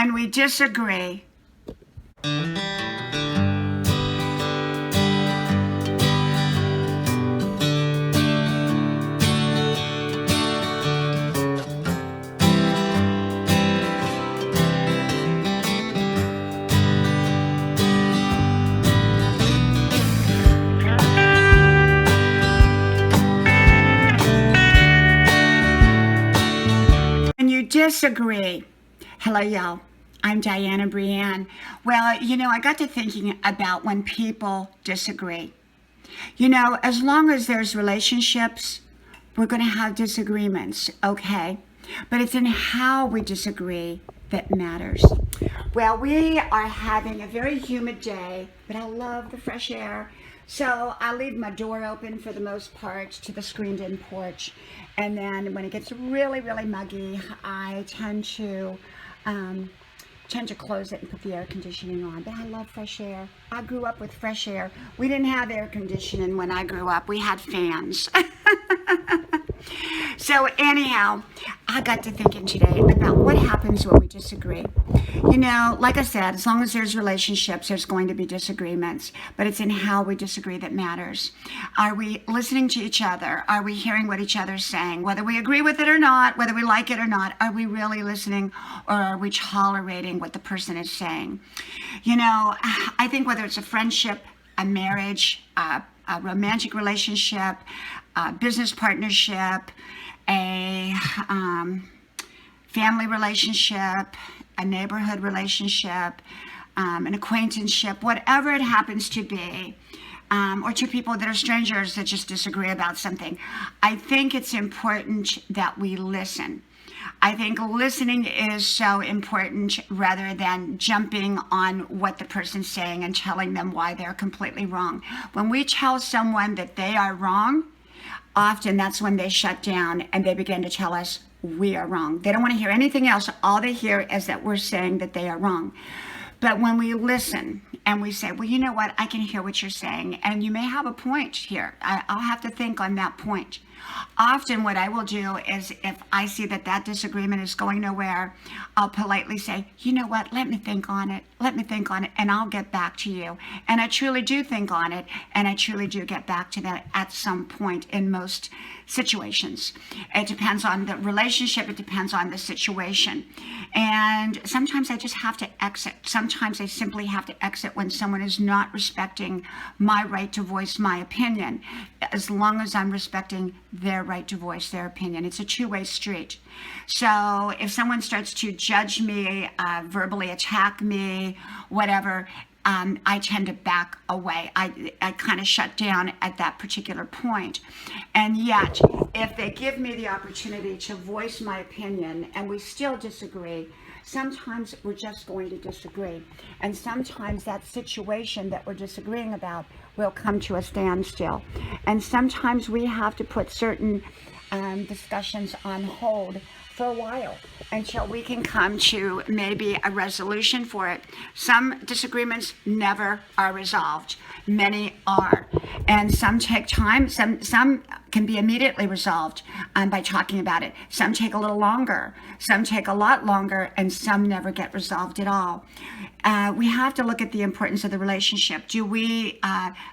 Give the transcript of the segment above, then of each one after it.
when we disagree. When you disagree. Hello, y'all. I'm Diana Brienne. Well, I got to thinking about when people disagree. As long as there's relationships, we're going to have disagreements, okay? But it's in how we disagree that matters. Well, we are having a very humid day, but I love the fresh air. So I leave my door open for the most part to the screened-in porch. And then when it gets really, really muggy, I tend to close it and put the air conditioning on. But I love fresh air. I grew up with fresh air. We didn't have air conditioning when I grew up. We had fans. So anyhow, I got to thinking today about what happens when we disagree. Like I said, as long as there's relationships, there's going to be disagreements, but it's in how we disagree that matters. Are we listening to each other? Are we hearing what each other's saying? Whether we agree with it or not, whether we like it or not, are we really listening, or are we tolerating what the person is saying? I think whether it's a friendship, a marriage, a romantic relationship, a business partnership, a family relationship, a neighborhood relationship, an acquaintanceship, whatever it happens to be, or two people that are strangers that just disagree about something, I think it's important that we listen. I think listening is so important rather than jumping on what the person's saying and telling them why they're completely wrong. When we tell someone that they are wrong, often that's when they shut down and they begin to tell us we are wrong. They don't want to hear anything else. All they hear is that we're saying that they are wrong. But when we listen and we say, well, you know what, I can hear what you're saying, and you may have a point here. I'll have to think on that point. Often what I will do is, if I see that disagreement is going nowhere, I'll politely say, you know what, let me think on it, and I'll get back to you. And I truly do think on it, and I truly do get back to that at some point in most situations. It depends on the relationship, it depends on the situation. And sometimes I just have to exit. Sometimes I simply have to exit when someone is not respecting my right to voice my opinion, as long as I'm respecting their right to voice their opinion. It's a two-way street. So if someone starts to judge me, verbally attack me, whatever, I tend to back away. I kind of shut down at that particular point. And yet, if they give me the opportunity to voice my opinion and we still disagree, sometimes we're just going to disagree. And sometimes that situation that we're disagreeing about will come to a standstill. And sometimes we have to put certain discussions on hold for a while until we can come to maybe a resolution for it. Some disagreements never are resolved. Many are. And some take time. Some can be immediately resolved by talking about it. Some take a little longer. Some take a lot longer, and some never get resolved at all. We have to look at the importance of the relationship. Do we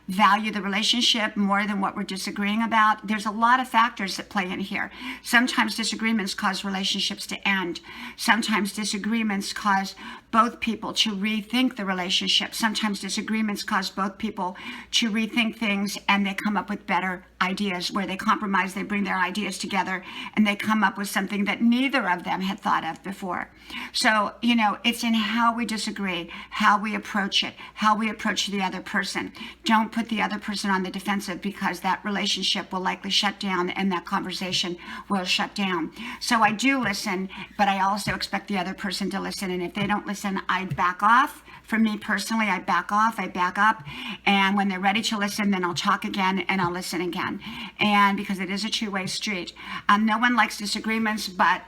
value the relationship more than what we're disagreeing about? There's a lot of factors that play in here. Sometimes disagreements cause relationships to end. Sometimes disagreements cause both people to rethink the relationship. Sometimes disagreements cause both people to rethink things, and they come up with better ideas where they compromise, they bring their ideas together, and they come up with something that neither of them had thought of before. So, it's in how we disagree, how we approach it, how we approach the other person. Don't put the other person on the defensive, because that relationship will likely shut down and that conversation will shut down. So I do listen, but I also expect the other person to listen. And if they don't listen, I back off. For me personally, I back off, I back up, and when they're ready to listen, then I'll talk again and I'll listen again. And because it is a two-way street. No one likes disagreements, but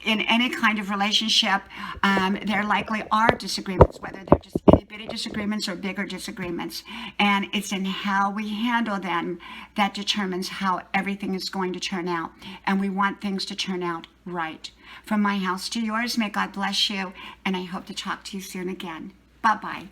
in any kind of relationship, there likely are disagreements, whether they're just itty-bitty petty disagreements or bigger disagreements. And it's in how we handle them that determines how everything is going to turn out. And we want things to turn out right. From my house to yours, may God bless you. And I hope to talk to you soon again. Bye-bye.